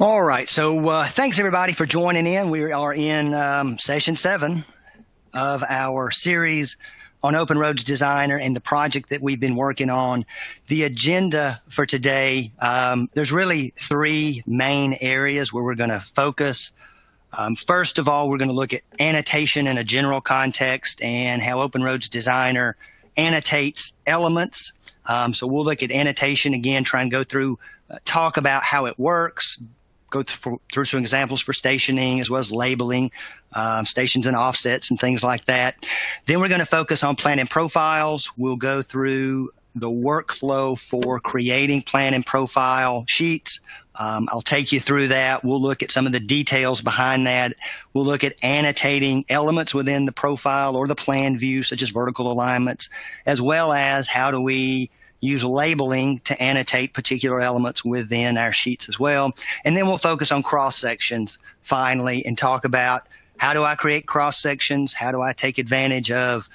All right, so thanks everybody for joining in. We are in session 7 of our series on OpenRoads Designer and the project that we've been working on. The agenda for today, there's really 3 main areas where we're going to focus. First of all, we're going to look at annotation in a general context and how OpenRoads Designer annotates elements. So we'll look at annotation again, try and go through, talk about how it works, go through some examples for stationing as well as labeling, stations and offsets and things like that. Then we're going to focus on plan and profiles. We'll go through the workflow for creating plan and profile sheets. I'll take you through that. We'll look at some of the details behind that. We'll look at annotating elements within the profile or the plan view, such as vertical alignments, as well as how do we use labeling to annotate particular elements within our sheets as well. And then we'll focus on cross sections finally and talk about how do I create cross sections? How do I take advantage of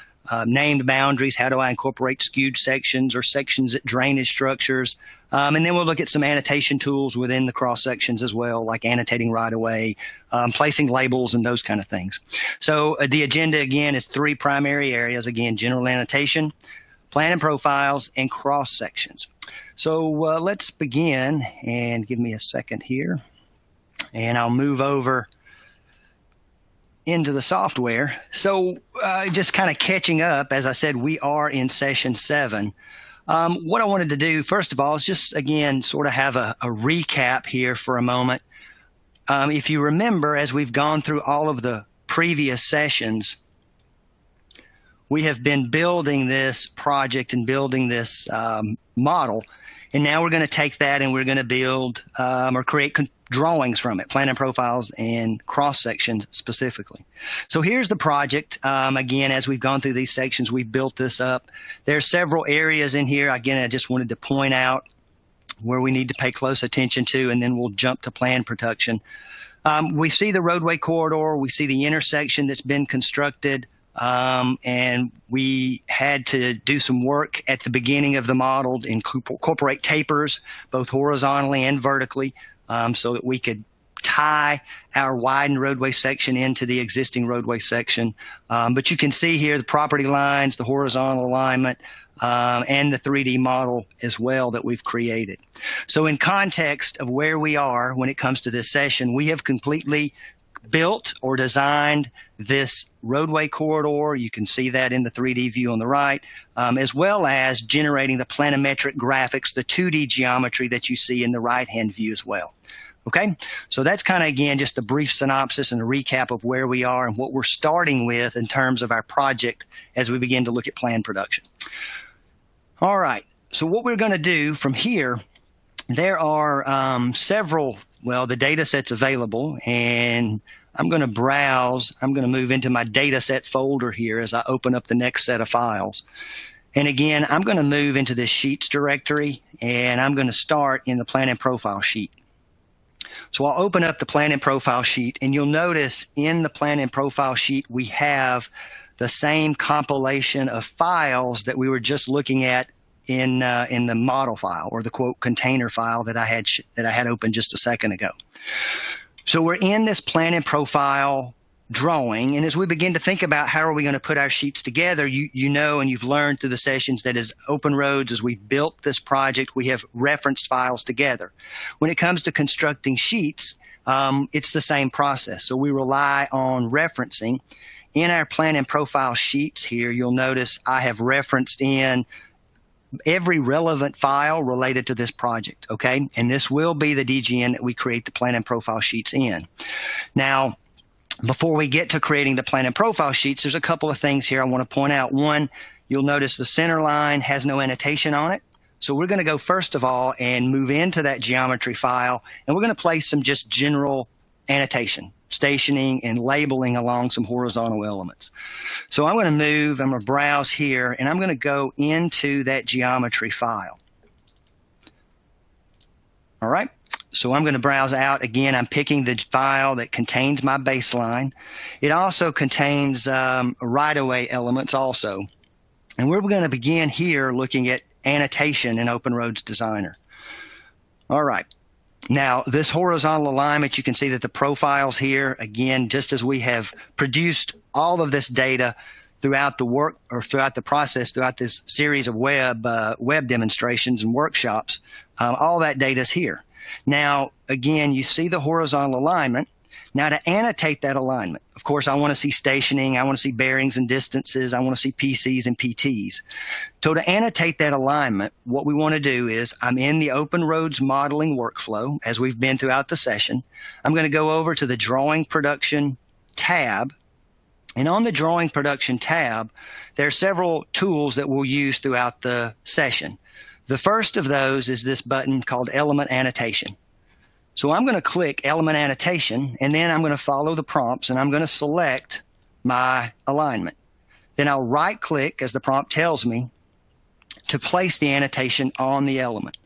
named boundaries? How do I incorporate skewed sections or sections at drainage structures? And then we'll look at some annotation tools within the cross sections as well, like annotating right away, placing labels and those kind of things. So the agenda again is 3 primary areas. Again, general annotation, plan and profiles, and cross sections. So let's begin, and give me a second here, and I'll move over into the software. So just kind of catching up, as I said, we are in session 7. What I wanted to do, first of all, is just, again, sort of have a recap here for a moment. If you remember, as we've gone through all of the previous sessions, we have been building this project and building this model, and now we're going to take that and we're going to build or create drawings from it, plan and profiles and cross sections specifically. So here's the project. Again, as we've gone through these sections, we've built this up. There are several areas in here. Again, I just wanted to point out where we need to pay close attention to, and then we'll jump to plan production. We see the roadway corridor. We see the intersection that's been constructed. And we had to do some work at the beginning of the model to incorporate tapers, both horizontally and vertically, so that we could tie our widened roadway section into the existing roadway section. But you can see here the property lines, the horizontal alignment, and the 3D model as well that we've created. So in context of where we are when it comes to this session, we have completely built or designed this roadway corridor. You can see that in the 3D view on the right, as well as generating the planimetric graphics, the 2D geometry that you see in the right-hand view as well. Okay, so that's kind of, again, just a brief synopsis and a recap of where we are and what we're starting with in terms of our project as we begin to look at plan production. All right, so what we're going to do from here, there are several, well, the data sets available, and I'm going to browse. I'm going to move into my data set folder here as I open up the next set of files. And again, I'm going to move into this sheets directory, and I'm going to start in the plan and profile sheet. So I'll open up the plan and profile sheet, and you'll notice in the plan and profile sheet we have the same compilation of files that we were just looking at in the model file, or the quote container file that I had open just a second ago. So we're in this plan and profile drawing, and as we begin to think about how are we going to put our sheets together, you know, and you've learned through the sessions that as OpenRoads, as we built this project, we have referenced files together. When it comes to constructing sheets, it's the same process. So we rely on referencing. In our plan and profile sheets here, you'll notice I have referenced in every relevant file related to this project, okay? And this will be the DGN that we create the plan and profile sheets in. Now, before we get to creating the plan and profile sheets, there's a couple of things here I want to point out. One, you'll notice the center line has no annotation on it. So we're going to go first of all and move into that geometry file, and we're going to place some just general annotation, stationing and labeling along some horizontal elements. So I'm going to move, I'm going to browse here, and I'm going to go into that geometry file. All right, So I'm going to browse out. Again, I'm picking the file that contains my baseline. It also contains right-of-way elements also. And we're going to begin here looking at annotation in OpenRoads Designer. All right. Now, this horizontal alignment, you can see that the profiles here, again, just as we have produced all of this data throughout the work or throughout the process, throughout this series of web demonstrations and workshops, all that data is here. Now, again, you see the horizontal alignment. Now, to annotate that alignment, of course, I want to see stationing, I want to see bearings and distances, I want to see PCs and PTs. So to annotate that alignment, what we want to do is I'm in the OpenRoads modeling workflow, as we've been throughout the session. I'm going to go over to the Drawing Production tab. And on the Drawing Production tab, there are several tools that we'll use throughout the session. The first of those is this button called Element Annotation. So I'm going to click Element Annotation, and then I'm going to follow the prompts, and I'm going to select my alignment. Then I'll right-click, as the prompt tells me, to place the annotation on the element.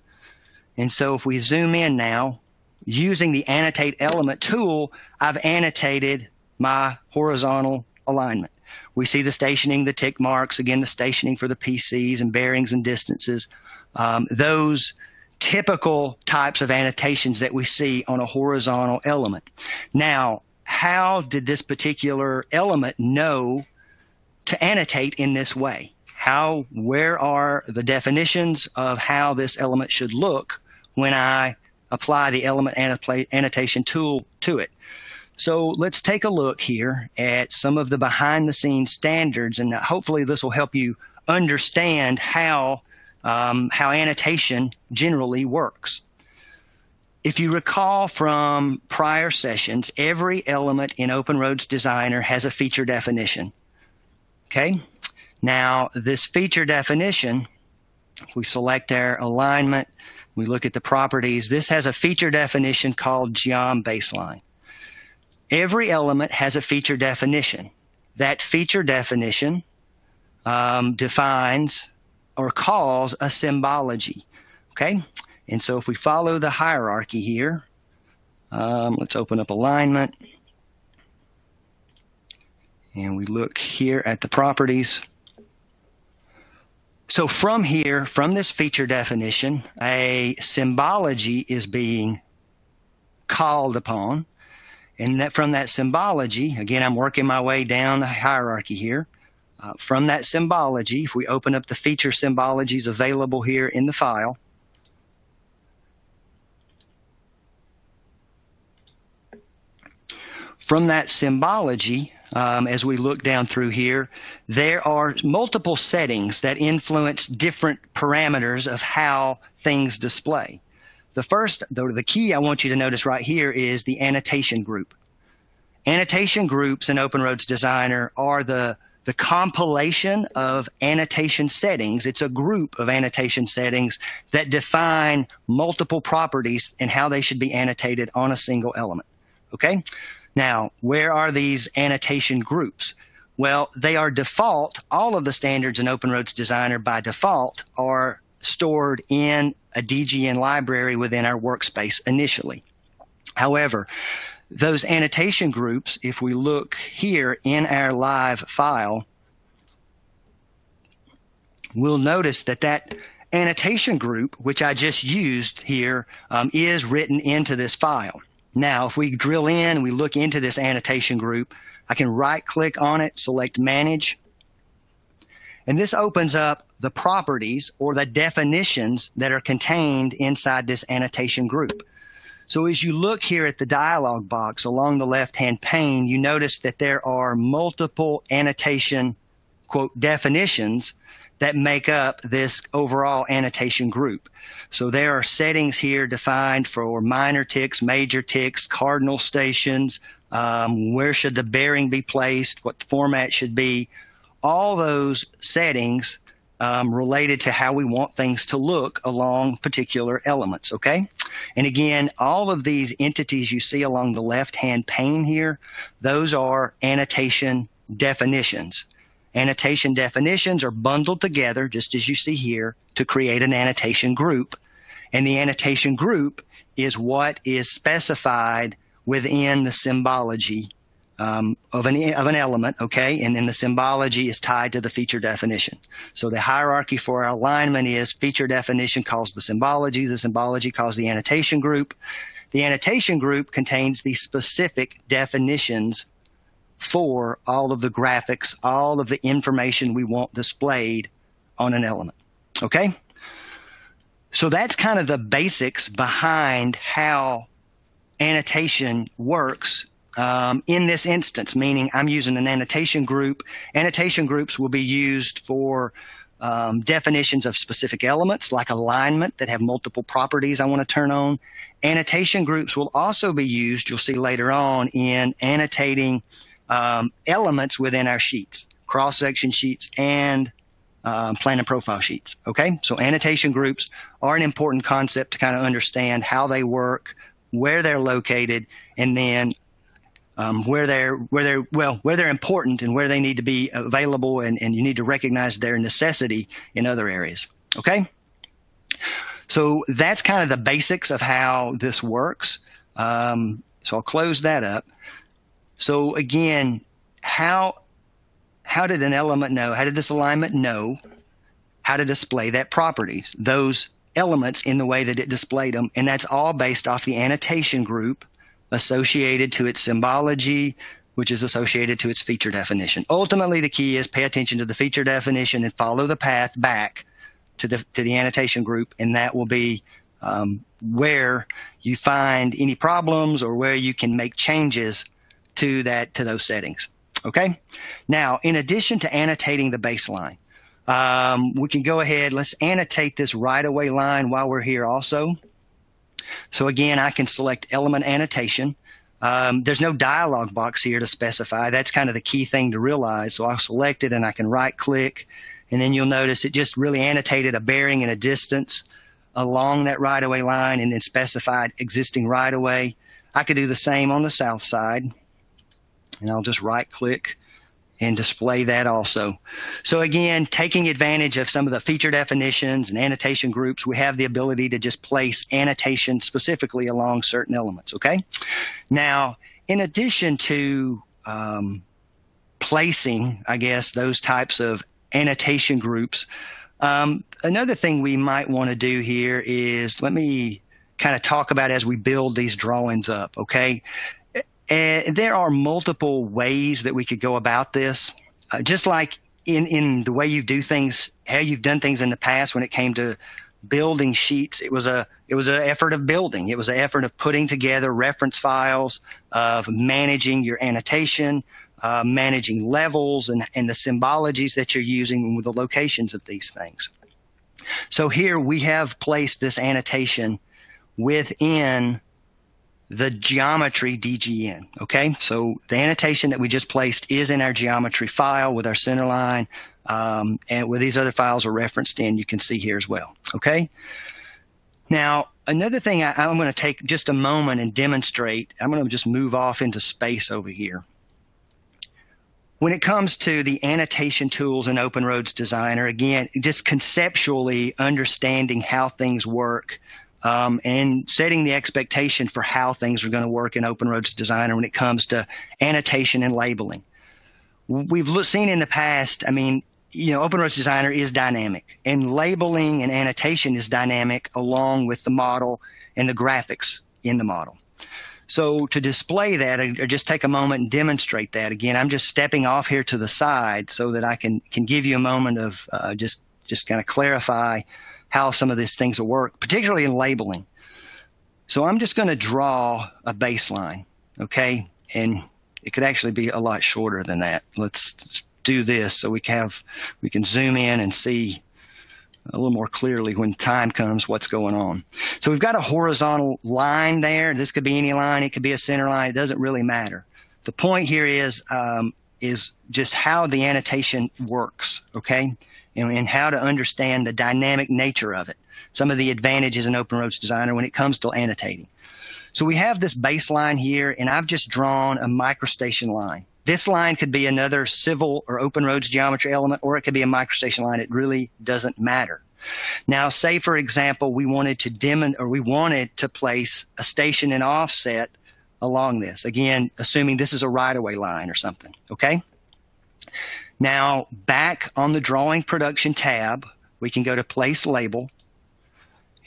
And so if we zoom in now, using the Annotate Element tool, I've annotated my horizontal alignment. We see the stationing, the tick marks, again, the stationing for the PCs and bearings and distances. Those typical types of annotations that we see on a horizontal element. Now, how did this particular element know to annotate in this way? Where are the definitions of how this element should look when I apply the element annotation tool to it? So let's take a look here at some of the behind-the-scenes standards, and hopefully this will help you understand how annotation generally works. If you recall from prior sessions, every element in OpenRoads Designer has a feature definition. Okay? Now, this feature definition, if we select our alignment, we look at the properties, this has a feature definition called Geom Baseline. Every element has a feature definition. That feature definition defines or calls a symbology, okay? And so if we follow the hierarchy here, let's open up alignment, and we look here at the properties. So from here, from this feature definition, a symbology is being called upon, and that from that symbology, again, I'm working my way down the hierarchy here. From that symbology, if we open up the feature symbologies available here in the file, from that symbology, as we look down through here, there are multiple settings that influence different parameters of how things display. The first, the key I want you to notice right here is the annotation group. Annotation groups in OpenRoads Designer are the compilation of annotation settings. It's a group of annotation settings that define multiple properties and how they should be annotated on a single element. Okay? Now, where are these annotation groups? Well, they are default. All of the standards in OpenRoads Designer by default are stored in a DGN library within our workspace initially. However, those annotation groups, if we look here in our live file, we'll notice that that annotation group, which I just used here, is written into this file. Now, if we drill in and we look into this annotation group, I can right-click on it, select Manage, and this opens up the properties or the definitions that are contained inside this annotation group. So as you look here at the dialog box along the left-hand pane, you notice that there are multiple annotation, quote, definitions that make up this overall annotation group. So there are settings here defined for minor ticks, major ticks, cardinal stations, where should the bearing be placed, what the format should be. All those settings related to how we want things to look along particular elements, okay? And again, all of these entities you see along the left-hand pane here, those are annotation definitions. Annotation definitions are bundled together, just as you see here, to create an annotation group. And the annotation group is what is specified within the symbology of an element, okay? And then the symbology is tied to the feature definition. So the hierarchy for our alignment is feature definition calls the symbology calls the annotation group. The annotation group contains the specific definitions for all of the graphics, all of the information we want displayed on an element, okay? So that's kind of the basics behind how annotation works in this instance, meaning I'm using an annotation group. Annotation groups will be used for definitions of specific elements like alignment that have multiple properties I want to turn on. Annotation groups will also be used, you'll see later on, in annotating elements within our sheets, cross-section sheets and plan and profile sheets, okay? So annotation groups are an important concept to kind of understand how they work, where they're located, and then where they're important and where they need to be available, and you need to recognize their necessity in other areas, okay? So that's kind of the basics of how this works. So I'll close that up. So again, how did an element know? How did this alignment know how to display that properties, those elements in the way that it displayed them? And that's all based off the annotation group associated to its symbology, which is associated to its feature definition. Ultimately, the key is pay attention to the feature definition and follow the path back to the annotation group, and that will be where you find any problems or where you can make changes to those settings. Okay. Now, in addition to annotating the baseline, we can go ahead. Let's annotate this right-away line while we're here also. So again, I can select element annotation. There's no dialog box here to specify. That's kind of the key thing to realize. So I'll select it and I can right-click, and then you'll notice it just really annotated a bearing and a distance along that right-of-way line and then specified existing right-of-way. I could do the same on the south side, and I'll just right-click and display that also. So again, taking advantage of some of the feature definitions and annotation groups, we have the ability to just place annotation specifically along certain elements, okay? Now, in addition to placing, I guess, those types of annotation groups, another thing we might want to do here is, let me kind of talk about as we build these drawings up, okay? There are multiple ways that we could go about this, just like in the way you do things, how you've done things in the past when it came to building sheets. It was an effort of building. It was an effort of putting together reference files, of managing your annotation, managing levels and the symbologies that you're using with the locations of these things. So here we have placed this annotation within the geometry DGN, okay? So the annotation that we just placed is in our geometry file with our center line, and where these other files are referenced in, you can see here as well, okay? Now, another thing I'm going to take just a moment and demonstrate, I'm going to just move off into space over here. When it comes to the annotation tools in OpenRoads Designer, again, just conceptually understanding how things work, and setting the expectation for how things are going to work in OpenRoads Designer when it comes to annotation and labeling. We've seen in the past, I mean, you know, OpenRoads Designer is dynamic, and labeling and annotation is dynamic along with the model and the graphics in the model. So to display that, or just take a moment and demonstrate that, again, I'm just stepping off here to the side so that I can give you a moment of just kind of clarify how some of these things will work, particularly in labeling. So I'm just going to draw a baseline, okay? And it could actually be a lot shorter than that. Let's do this so we can zoom in and see a little more clearly when time comes what's going on. So we've got a horizontal line there. This could be any line. It could be a center line. It doesn't really matter. The point here is just how the annotation works, okay? And how to understand the dynamic nature of it. Some of the advantages in OpenRoads Designer when it comes to annotating. So we have this baseline here, and I've just drawn a microstation line. This line could be another civil or OpenRoads geometry element, or it could be a microstation line. It really doesn't matter. Now, say for example, we wanted to place a station and offset along this. Again, assuming this is a right-of-way line or something, okay? Now, back on the Drawing Production tab, we can go to Place Label,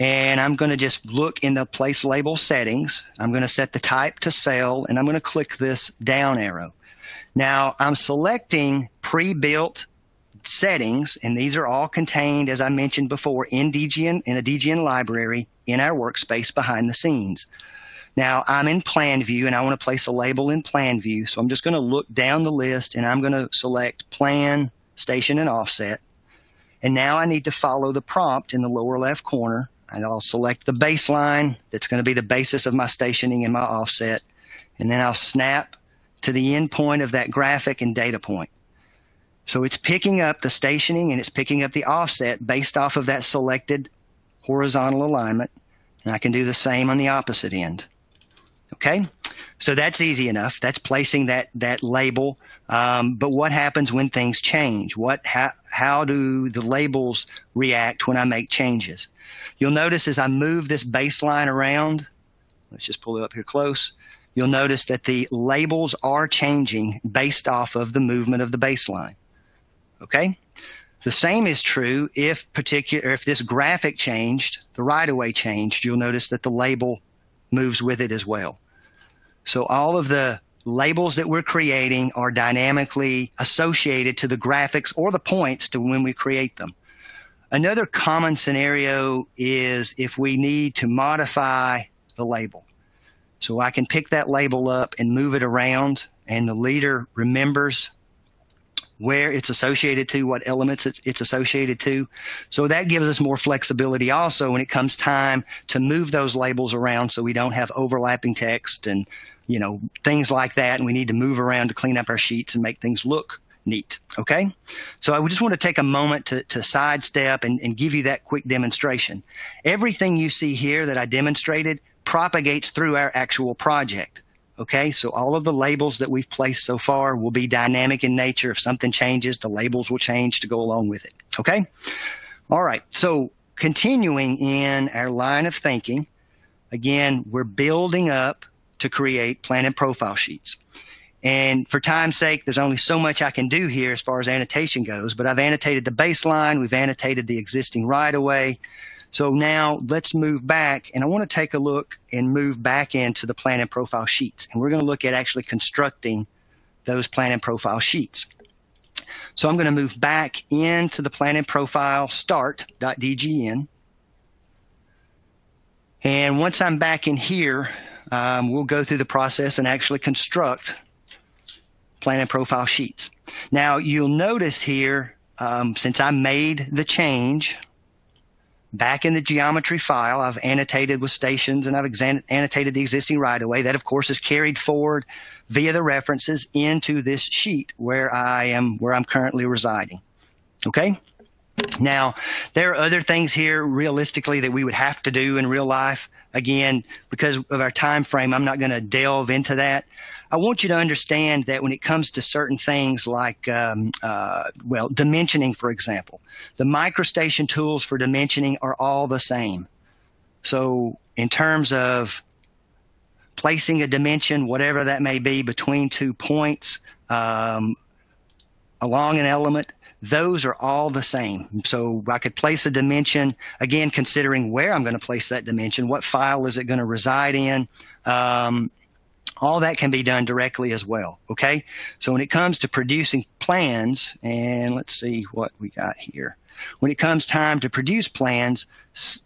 and I'm going to just look in the Place Label settings. I'm going to set the type to Cell, and I'm going to click this down arrow. Now, I'm selecting pre-built settings, and these are all contained, as I mentioned before, in a DGN library in our workspace behind the scenes. Now, I'm in Plan View, and I want to place a label in Plan View, so I'm just going to look down the list, and I'm going to select Plan, Station, and Offset. And now I need to follow the prompt in the lower left corner, and I'll select the baseline that's going to be the basis of my stationing and my offset, and then I'll snap to the end point of that graphic and data point. So it's picking up the stationing and it's picking up the offset based off of that selected horizontal alignment, and I can do the same on the opposite end. Okay, so that's easy enough. That's placing that label. But what happens when things change? How do the labels react when I make changes? You'll notice as I move this baseline around, let's just pull it up here close, you'll notice that the labels are changing based off of the movement of the baseline. Okay? The same is true if this graphic changed, the right-of-way changed, you'll notice that the label moves with it as well. So all of the labels that we're creating are dynamically associated to the graphics or the points to when we create them. Another common scenario is if we need to modify the label. So I can pick that label up and move it around, and the leader remembers where it's associated to, what elements it's associated to. So that gives us more flexibility also when it comes time to move those labels around so we don't have overlapping text and things like that, and we need to move around to clean up our sheets and make things look neat. Okay? So I just want to take a moment to sidestep and give you that quick demonstration. Everything you see here that I demonstrated propagates through our actual project. Okay, so all of the labels that we've placed so far will be dynamic in nature. If something changes, the labels will change to go along with it. Okay? All right, so continuing in our line of thinking, again, we're building up to create plan and profile sheets. And for time's sake, there's only so much I can do here as far as annotation goes, but I've annotated the baseline, we've annotated the existing right-of-way. So now let's move back, and I want to take a look and move back into the plan and profile sheets. And we're going to look at actually constructing those plan and profile sheets. So I'm going to move back into the plan and profile start.dgn. And once I'm back in here, we'll go through the process and actually construct plan and profile sheets. Now you'll notice here, since I made the change, back in the geometry file, I've annotated with stations and I've annotated the existing right-of-way. That, of course, is carried forward via the references into this sheet where I'm currently residing. Okay? Now, there are other things here realistically that we would have to do in real life. Again, because of our time frame, I'm not going to delve into that. I want you to understand that when it comes to certain things like, dimensioning, for example, the MicroStation tools for dimensioning are all the same. So in terms of placing a dimension, whatever that may be, between 2 points, along an element, those are all the same. So I could place a dimension, again, considering where I'm going to place that dimension, what file is it going to reside in, all that can be done directly as well, okay? So when it comes to producing plans, and let's see what we got here. When it comes time to produce plans,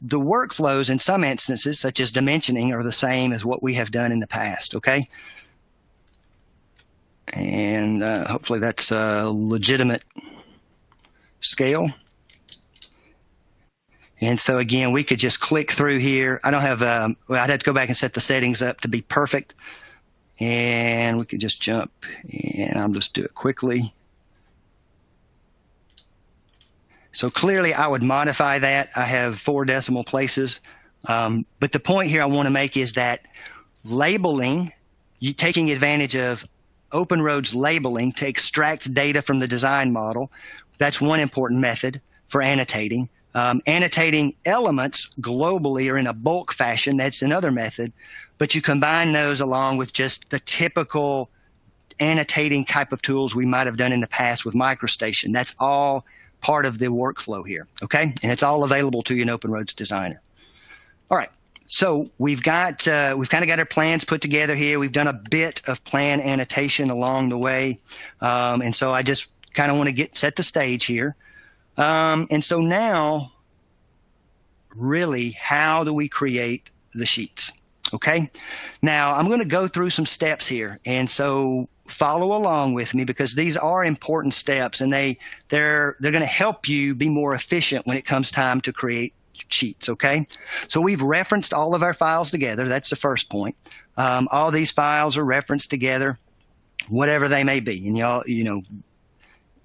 the workflows in some instances, such as dimensioning, are the same as what we have done in the past, okay? And hopefully that's a legitimate scale. And so again, we could just click through here. I don't have, I'd have to go back and set the settings up to be perfect. And we could just jump, and I'll just do it quickly. So clearly I would modify that. I have 4 decimal places. But the point here I want to make is that labeling, taking advantage of OpenRoads labeling to extract data from the design model, that's one important method for annotating. Annotating elements globally or in a bulk fashion, that's another method, but you combine those along with just the typical annotating type of tools we might have done in the past with MicroStation. That's all part of the workflow here, okay? And it's all available to you in OpenRoads Designer. All right, so we've kind of got our plans put together here. We've done a bit of plan annotation along the way, and so I just kind of want to set the stage here. And so now, really, how do we create the sheets? Okay, now I'm going to go through some steps here, and so follow along with me because these are important steps, and they're going to help you be more efficient when it comes time to create sheets. Okay, so we've referenced all of our files together. That's the first point. All these files are referenced together, whatever they may be, and you know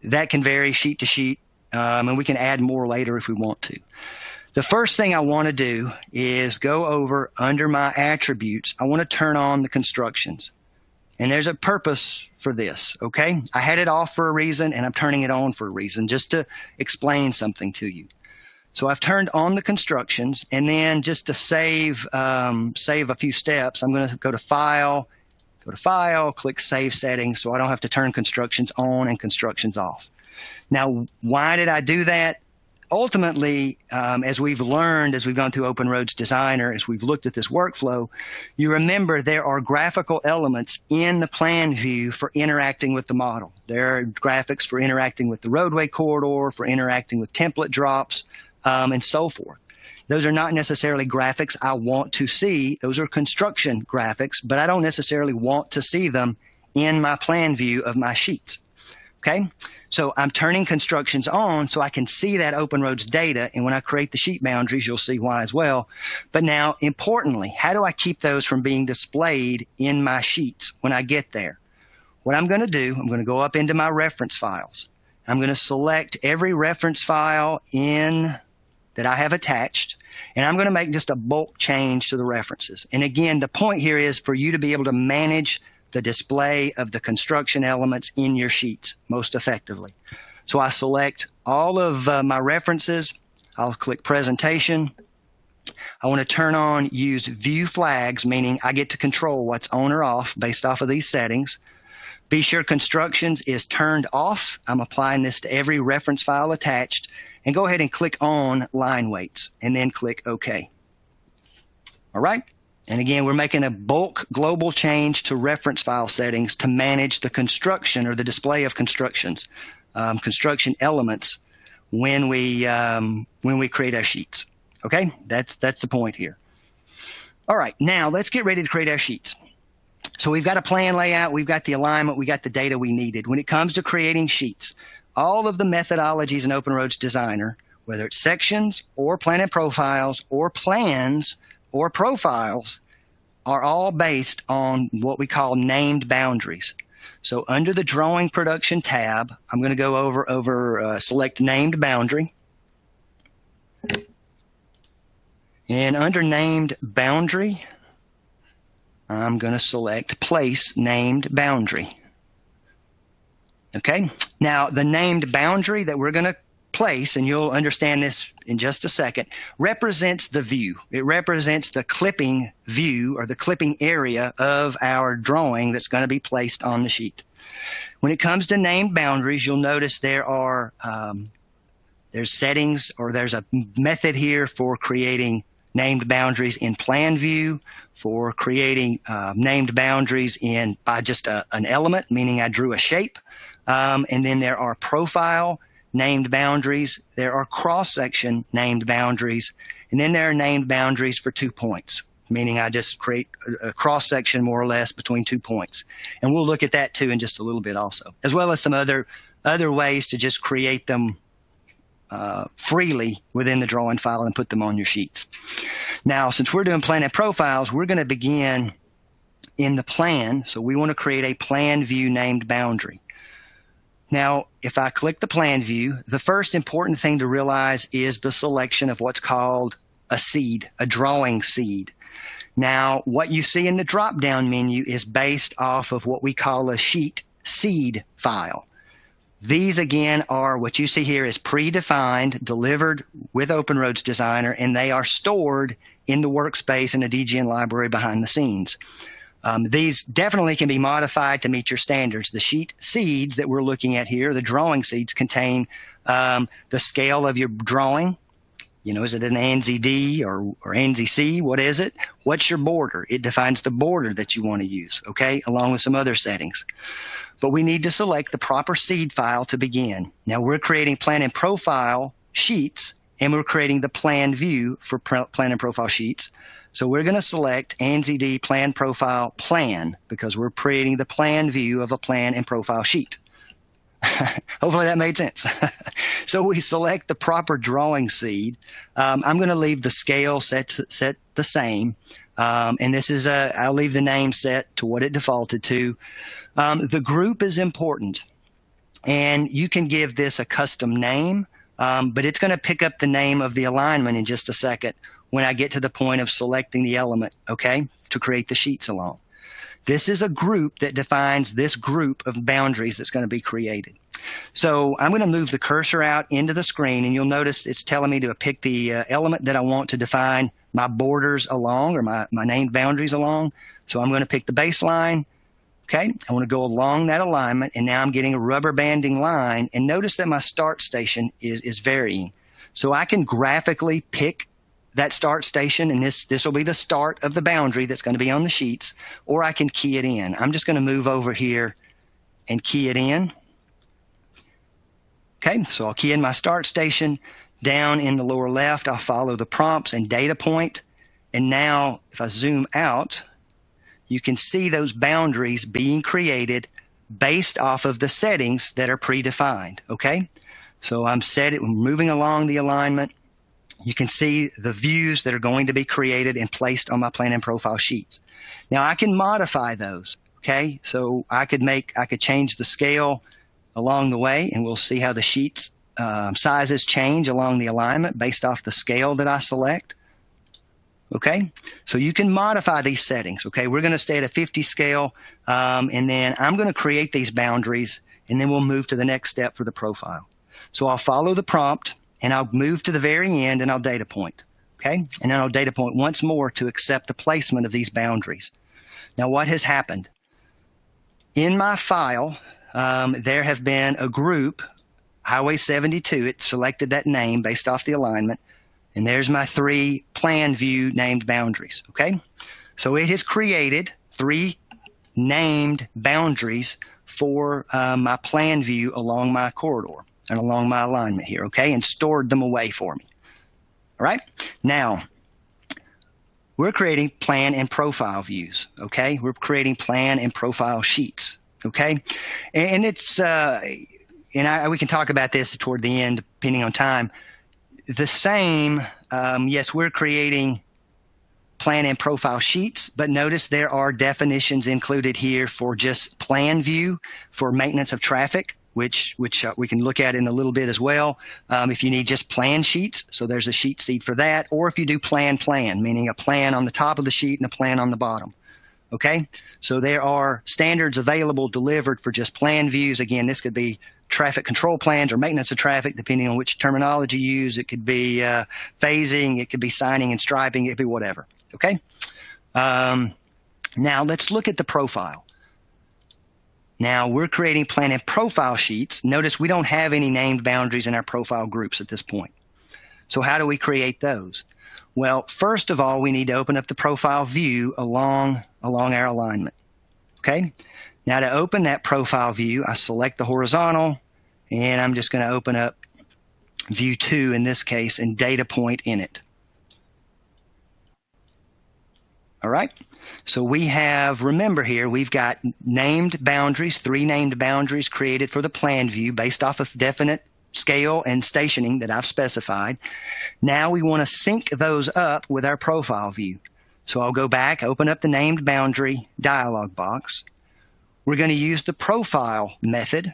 that can vary sheet to sheet, and we can add more later if we want to. The first thing I want to do is go over under my attributes. I want to turn on the constructions. And there's a purpose for this, okay? I had it off for a reason, and I'm turning it on for a reason, just to explain something to you. So I've turned on the constructions, and then just to save a few steps, I'm going to go to File, click Save Settings, so I don't have to turn constructions on and constructions off. Now, why did I do that? Ultimately, as we've learned, as we've gone through OpenRoads Designer, as we've looked at this workflow, you remember there are graphical elements in the plan view for interacting with the model. There are graphics for interacting with the roadway corridor, for interacting with template drops, and so forth. Those are not necessarily graphics I want to see. Those are construction graphics, but I don't necessarily want to see them in my plan view of my sheets. Okay? So I'm turning constructions on so I can see that OpenRoads data, and when I create the sheet boundaries, you'll see why as well. But now, importantly, how do I keep those from being displayed in my sheets when I get there? What I'm going to do, I'm going to go up into my reference files. I'm going to select every reference file that I have attached, and I'm going to make just a bulk change to the references. And again, the point here is for you to be able to manage the display of the construction elements in your sheets most effectively. So I select all of my references. I'll click Presentation. I want to turn on Use View Flags, meaning I get to control what's on or off based off of these settings. Be sure Constructions is turned off. I'm applying this to every reference file attached. And go ahead and click on Line Weights, and then click OK. All right? And again, we're making a bulk global change to reference file settings to manage the construction or the display of construction elements when we create our sheets. Okay, that's the point here. All right, now let's get ready to create our sheets. So we've got a plan layout, we've got the alignment, we got the data we needed. When it comes to creating sheets, all of the methodologies in OpenRoads Designer, whether it's sections or plan and profiles or plans or profiles, are all based on what we call named boundaries. So under the Drawing Production tab, I'm going to go over select Named Boundary. And under Named Boundary, I'm going to select Place Named Boundary. Okay? Now, the named boundary that we're going to place, and you'll understand this in just a second, represents the view. It represents the clipping view or the clipping area of our drawing that's going to be placed on the sheet. When it comes to named boundaries, you'll notice there's settings, or there's a method here for creating named boundaries in plan view, for creating named boundaries by just an element, meaning I drew a shape. And then there are profile named boundaries, there are cross-section named boundaries, and then there are named boundaries for 2 points, meaning I just create a cross-section more or less between 2 points. And we'll look at that too in just a little bit also, as well as some other ways to just create them freely within the drawing file and put them on your sheets. Now, since we're doing plan and profiles, we're going to begin in the plan. So we want to create a plan view named boundary. Now, if I click the plan view, the first important thing to realize is the selection of what's called a seed, a drawing seed. Now, what you see in the drop-down menu is based off of what we call a sheet seed file. These, again, are what you see here is predefined, delivered with OpenRoads Designer, and they are stored in the workspace in the DGN library behind the scenes. These definitely can be modified to meet your standards. The sheet seeds that we're looking at here, the drawing seeds, contain the scale of your drawing. You know, is it an ANSI D or ANSI C? What is it? What's your border? It defines the border that you want to use, okay, along with some other settings. But we need to select the proper seed file to begin. Now, we're creating plan and profile sheets, and we're creating the plan view for plan and profile sheets. So we're going to select ANSI D plan profile plan because we're creating the plan view of a plan and profile sheet. Hopefully that made sense. So we select the proper drawing seed. I'm going to leave the scale set the same. And this is I'll leave the name set to what it defaulted to. The group is important. And you can give this a custom name, but it's going to pick up the name of the alignment in just a second when I get to the point of selecting the element, okay, to create the sheets along. This is a group that defines this group of boundaries that's going to be created. So I'm going to move the cursor out into the screen, and you'll notice it's telling me to pick the element that I want to define my borders along, or my named boundaries along. So I'm going to pick the baseline. Okay, I want to go along that alignment, and now I'm getting a rubber banding line, and notice that my start station is varying. So I can graphically pick that start station, and this will be the start of the boundary that's going to be on the sheets, or I can key it in. I'm just going to move over here and key it in. Okay, so I'll key in my start station. Down in the lower left, I'll follow the prompts and data point. And now, if I zoom out, you can see those boundaries being created based off of the settings that are predefined. Okay, so I'm moving along the alignment. You can see the views that are going to be created and placed on my plan and profile sheets. Now I can modify those. Okay, so I could change the scale along the way, and we'll see how the sheets sizes change along the alignment based off the scale that I select. Okay, so you can modify these settings. Okay, we're going to stay at a 50 scale, and then I'm going to create these boundaries, and then we'll move to the next step for the profile. So I'll follow the prompt, and I'll move to the very end, and I'll data point. Okay, and then I'll data point once more to accept the placement of these boundaries. Now, what has happened? In my file, there have been a group, Highway 72. It selected that name based off the alignment. And there's my 3 plan view named boundaries, okay? So it has created 3 named boundaries for my plan view along my corridor and along my alignment here, okay? And stored them away for me, all right? Now, we're creating plan and profile views, okay? We're creating plan and profile sheets, okay? And it's, we can talk about this toward the end depending on time. The same, yes, we're creating plan and profile sheets, but notice there are definitions included here for just plan view for maintenance of traffic, which we can look at in a little bit as well. If you need just plan sheets, so there's a sheet seed for that, or if you do plan, meaning a plan on the top of the sheet and a plan on the bottom. Okay, so there are standards available delivered for just plan views. Again, this could be traffic control plans or maintenance of traffic, depending on which terminology you use. It could be phasing, it could be signing and striping, it could be whatever. Okay, now let's look at the profile. Now we're creating plan and profile sheets. Notice we don't have any named boundaries in our profile groups at this point. So how do we create those? Well, first of all, we need to open up the profile view along our alignment. Okay. Now to open that profile view, I select the horizontal, and I'm just going to open up view 2 in this case and data point in it. All right. So we have, remember here, we've got named boundaries, 3 named boundaries created for the plan view based off of definite scale and stationing that I've specified. Now we want to sync those up with our profile view. So I'll go back, open up the named boundary dialog box. We're going to use the profile method.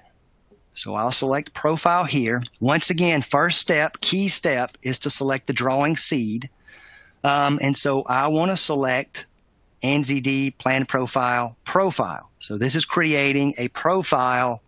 So I'll select profile here. Once again, first step, key step, is to select the drawing seed. And so I want to select ANSI D plan profile. So this is creating a profile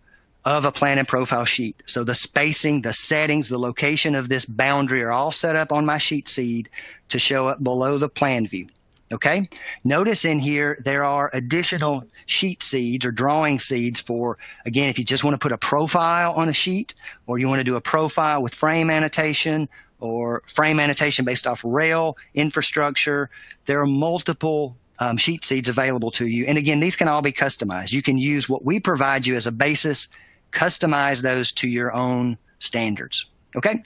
of a plan and profile sheet. So the spacing, the settings, the location of this boundary are all set up on my sheet seed to show up below the plan view. Okay, notice in here there are additional sheet seeds or drawing seeds for, again, if you just want to put a profile on a sheet, or you want to do a profile with frame annotation, or frame annotation based off rail infrastructure. There are multiple sheet seeds available to you. And again, these can all be customized. You can use what we provide you as a basis, customize those to your own standards. Okay,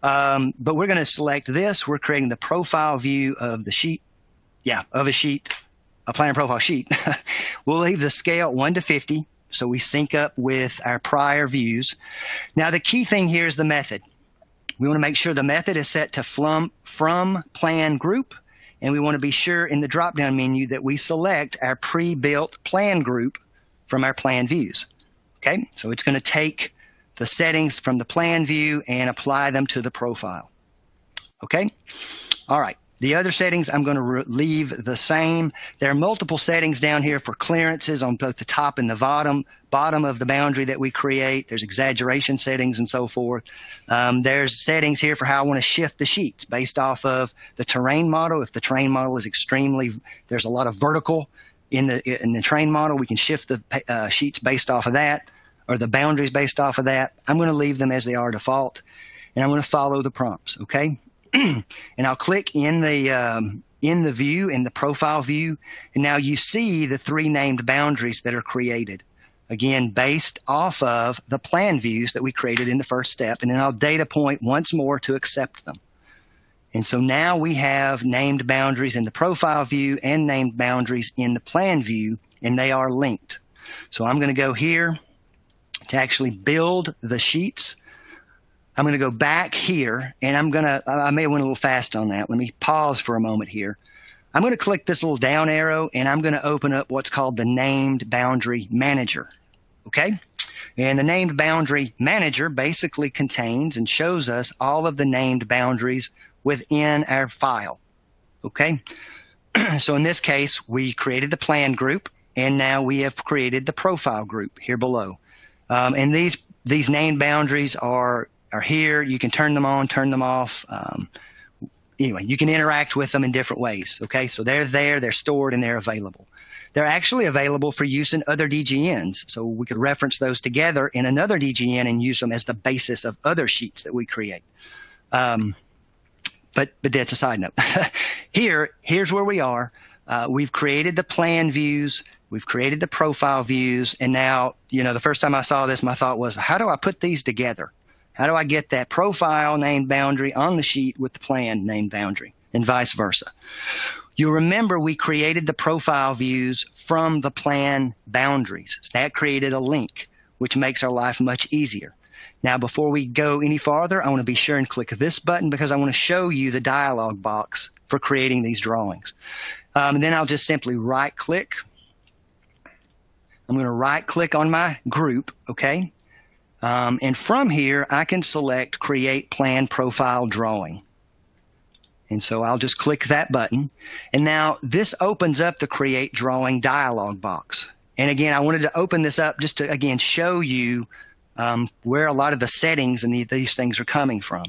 but we're going to select this. We're creating the profile view of the sheet. Of a sheet, a plan and profile sheet. We'll leave the scale 1 to 50, so we sync up with our prior views. Now, the key thing here is the method. We want to make sure the method is set to from plan group, and we want to be sure in the drop-down menu that we select our pre-built plan group from our plan views. Okay, so it's going to take the settings from the plan view and apply them to the profile. Okay, all right. The other settings I'm going to leave the same. There are multiple settings down here for clearances on both the top and the bottom of the boundary that we create. There's exaggeration settings and so forth. There's settings here for how I want to shift the sheets based off of the terrain model. If the terrain model is there's a lot of vertical in the terrain model, we can shift the sheets based off of that, or the boundaries based off of that. I'm going to leave them as they are default, and I'm going to follow the prompts, okay? And I'll click in the view, in the profile view, and now you see the 3 named boundaries that are created, again based off of the plan views that we created in the first step. And then I'll data point once more to accept them. And so now we have named boundaries in the profile view and named boundaries in the plan view, and they are linked. So I'm going to go here to actually build the sheets. I'm going to go back here, and I may have went a little fast on that. Let me pause for a moment here. I'm going to click this little down arrow, and I'm going to open up what's called the Named Boundary Manager, okay? And the Named Boundary Manager basically contains and shows us all of the named boundaries within our file, okay? So in this case, we created the plan group, and now we have created the profile group here below. And these named boundaries are here. You can turn them on, turn them off. Anyway, you can interact with them in different ways. Okay, so they're there, they're stored, and they're available. They're actually available for use in other DGNs, so we could reference those together in another DGN and use them as the basis of other sheets that we create. But that's a side note. Here's where we are. We've created the plan views, we've created the profile views, and now, the first time I saw this, my thought was, how do I put these together? How do I get that profile named boundary on the sheet with the plan named boundary, and vice versa? You'll remember we created the profile views from the plan boundaries. That created a link, which makes our life much easier. Now, before we go any farther, I want to be sure and click this button because I want to show you the dialog box for creating these drawings. And then I'll just simply right-click. I'm going to right-click on my group, okay? And from here, I can select Create Plan Profile Drawing. And so I'll just click that button. And now this opens up the Create Drawing dialog box. And again, I wanted to open this up just to, again, show you where a lot of the settings and these things are coming from.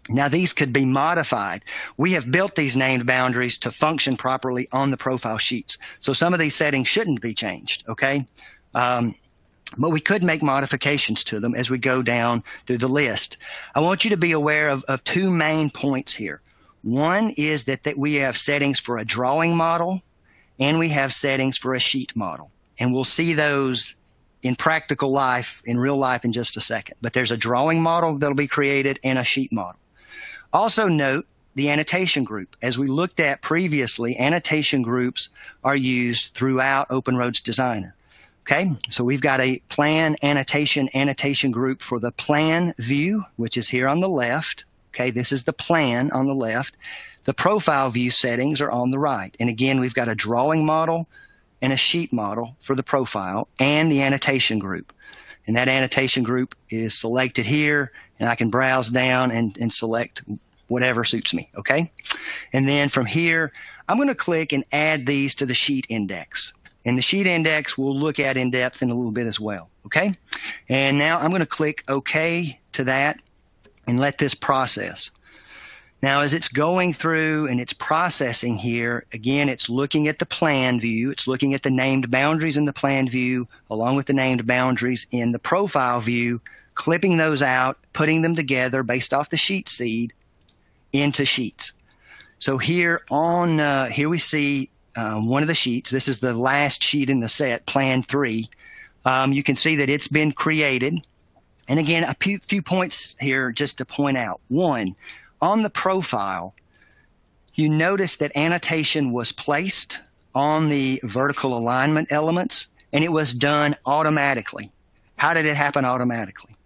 Now, these could be modified. We have built these named boundaries to function properly on the profile sheets. So some of these settings shouldn't be changed, okay? But we could make modifications to them as we go down through the list. I want you to be aware of 2 main points here. One is that we have settings for a drawing model, and we have settings for a sheet model. And we'll see those in practical life, in real life, in just a second. But there's a drawing model that'll be created and a sheet model. Also note the annotation group. As we looked at previously, annotation groups are used throughout OpenRoads Designer. Okay, so we've got a plan annotation group for the plan view, which is here on the left. Okay, this is the plan on the left. The profile view settings are on the right. And again, we've got a drawing model and a sheet model for the profile and the annotation group. And that annotation group is selected here, and I can browse down and select whatever suits me, okay? And then from here, I'm going to click and add these to the sheet index. And the sheet index we'll look at in depth in a little bit as well, okay? And now I'm going to click OK to that and let this process. Now, as it's going through and it's processing here, again, it's looking at the plan view. It's looking at the named boundaries in the plan view along with the named boundaries in the profile view, clipping those out, putting them together based off the sheet seed into sheets. So here on here we see one of the sheets. This is the last sheet in the set, Plan 3. You can see that it's been created. And again, a few points here just to point out. One, on the profile, you notice that annotation was placed on the vertical alignment elements, and it was done automatically. How did it happen automatically?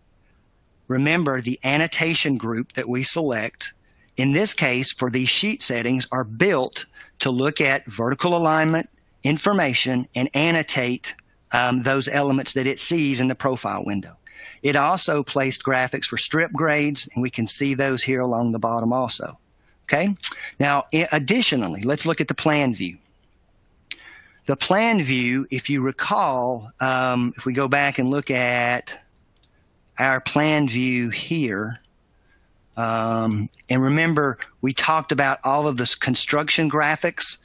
Remember, the annotation group that we select, in this case, for these sheet settings, are built to look at vertical alignment information and annotate those elements that it sees in the profile window. It also placed graphics for strip grades, and we can see those here along the bottom also. Okay? Now, additionally, let's look at the plan view. The plan view, if you recall, if we go back and look at our plan view here, and remember, we talked about all of the construction graphics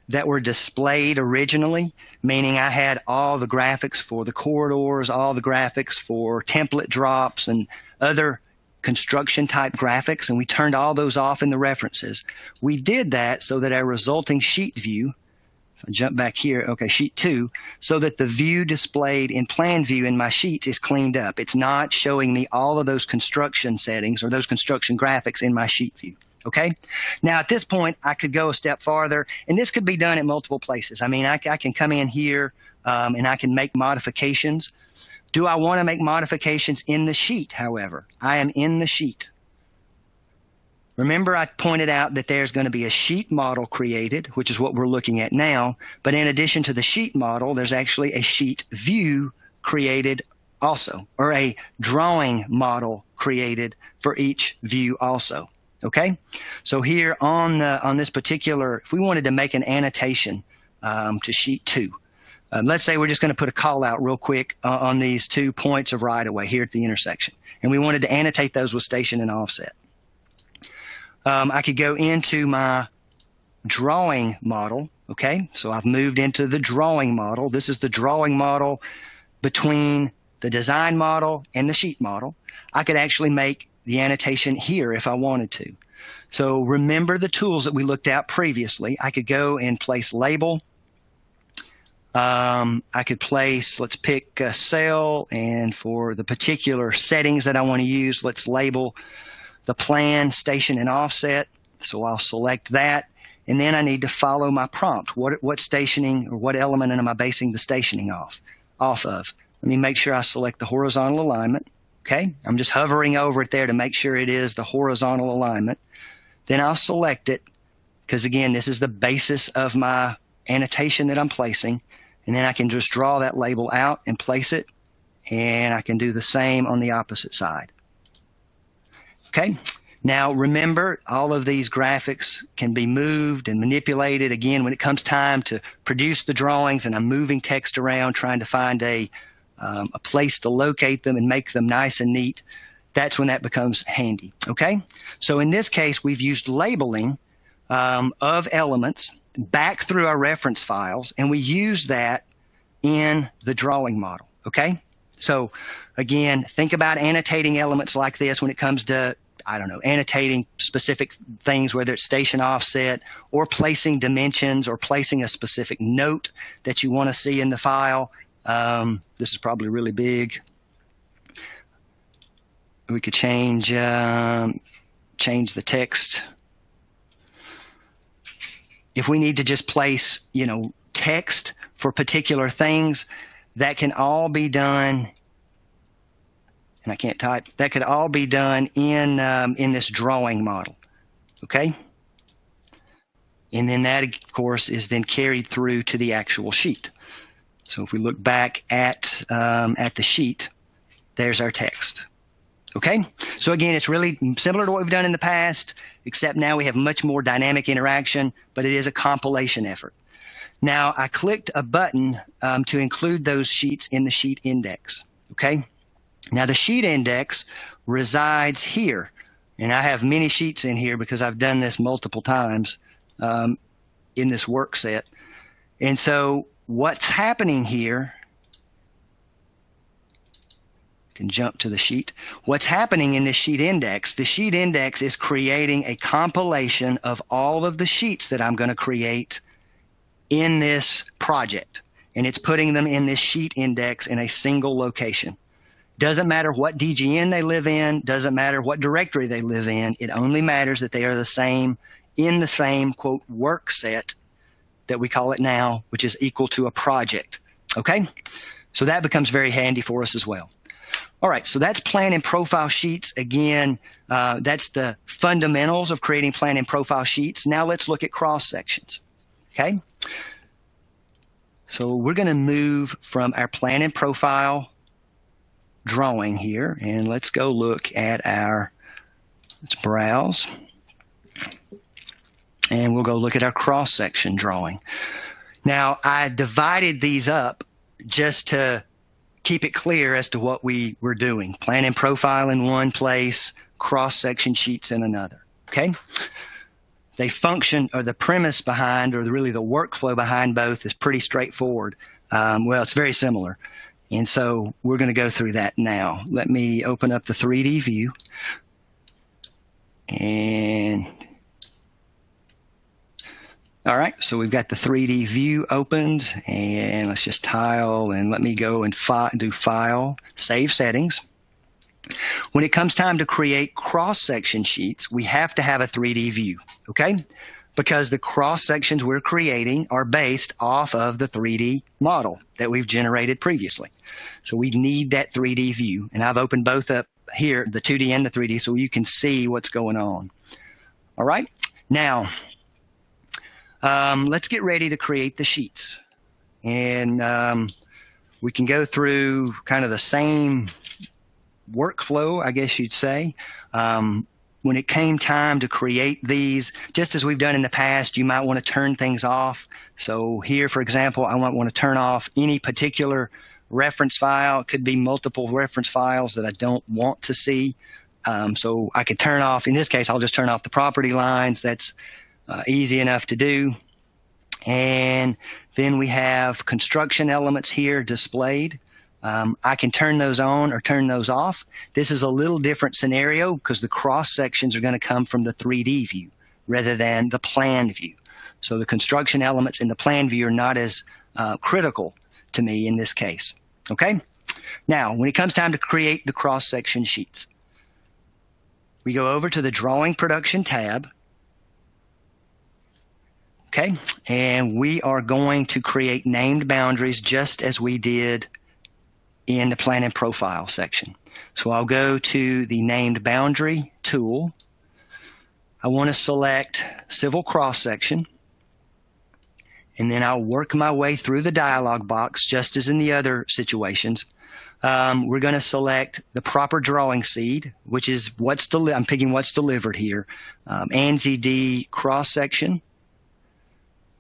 that were displayed originally, meaning I had all the graphics for the corridors, all the graphics for template drops and other construction type graphics, and we turned all those off in the references. We did that so that our resulting sheet view, if I jump back here, okay, sheet 2, so that the view displayed in plan view in my sheets is cleaned up. It's not showing me all of those construction settings or those construction graphics in my sheet view. Okay. Now at this point, I could go a step farther, and this could be done at multiple places. I mean, I can come in here and I can make modifications. Do I want to make modifications in the sheet? However, I am in the sheet. Remember, I pointed out that there's going to be a sheet model created, which is what we're looking at now. But in addition to the sheet model, there's actually a sheet view created also, or a drawing model created for each view also. Okay, so here on this particular, if we wanted to make an annotation to sheet 2, let's say we're just going to put a call out real quick on these 2 points of right of way here at the intersection, and we wanted to annotate those with station and offset. I could go into my drawing model. Okay, so I've moved into the drawing model. This is the drawing model between the design model and the sheet model. I could actually make the annotation here if I wanted to. So remember the tools that we looked at previously. I could go and place label. I could place, let's pick a cell, and for the particular settings that I want to use, let's label the plan, station, and offset. So I'll select that, and then I need to follow my prompt. What stationing or what element am I basing the stationing off of? Let me make sure I select the horizontal alignment. Okay, I'm just hovering over it there to make sure it is the horizontal alignment. Then I'll select it because, again, this is the basis of my annotation that I'm placing. And then I can just draw that label out and place it. And I can do the same on the opposite side. Okay, now remember, all of these graphics can be moved and manipulated. Again, when it comes time to produce the drawings and I'm moving text around trying to find a place to locate them and make them nice and neat, that's when that becomes handy. Okay, so in this case, we've used labeling of elements back through our reference files, and we used that in the drawing model. Okay, so again, think about annotating elements like this when it comes to, I don't know, annotating specific things, whether it's station offset or placing dimensions or placing a specific note that you want to see in the file. This is probably really big. We could change the text. If we need to just place, text for particular things, that can all be done. And I can't type. That could all be done in this drawing model. Okay. And then that, of course, is then carried through to the actual sheet. So if we look back at the sheet, there's our text. Okay, so again, it's really similar to what we've done in the past, except now we have much more dynamic interaction, but it is a compilation effort. Now, I clicked a button to include those sheets in the sheet index, okay? Now, the sheet index resides here, and I have many sheets in here because I've done this multiple times in this work set. And so what's happening here, I can jump to the sheet. What's happening in this sheet index, the sheet index is creating a compilation of all of the sheets that I'm going to create in this project. And it's putting them in this sheet index in a single location. Doesn't matter what DGN they live in, doesn't matter what directory they live in. It only matters that they are the same in the same, quote, work set that we call it now, which is equal to a project. Okay? So that becomes very handy for us as well. All right, so that's plan and profile sheets. Again, that's the fundamentals of creating plan and profile sheets. Now let's look at cross sections. Okay? So we're going to move from our plan and profile drawing here, and let's go look at let's browse, and we'll go look at our cross-section drawing. Now, I divided these up just to keep it clear as to what we were doing. Plan and profile in one place, cross-section sheets in another, okay? They function, or the premise behind, or really the workflow behind both is pretty straightforward. Well, it's very similar. And so we're going to go through that now. Let me open up the 3D view. And all right, so we've got the 3D view opened. And let's just tile, and let me go and do File, Save Settings. When it comes time to create cross-section sheets, we have to have a 3D view, okay? Because the cross-sections we're creating are based off of the 3D model that we've generated previously. So we need that 3D view. And I've opened both up here, the 2D and the 3D, so you can see what's going on. All right? Now, let's get ready to create the sheets. And we can go through kind of the same workflow, I guess you'd say. When it came time to create these, just as we've done in the past, you might want to turn things off. So here, for example, I might want to turn off any particular reference file. It could be multiple reference files that I don't want to see. So I could turn off, in this case, I'll just turn off the property lines. That's easy enough to do. And then we have construction elements here displayed. I can turn those on or turn those off. This is a little different scenario because the cross sections are going to come from the 3D view rather than the plan view. So the construction elements in the plan view are not as critical to me in this case. Okay? Now, when it comes time to create the cross section sheets, we go over to the Drawing Production tab. Okay? And we are going to create named boundaries just as we did in the Plan and Profile section. So I'll go to the Named Boundary tool. I want to select Civil Cross Section, and then I'll work my way through the dialog box just as in the other situations. We're going to select the proper drawing seed, which is I'm picking what's delivered here. ANSI D cross section.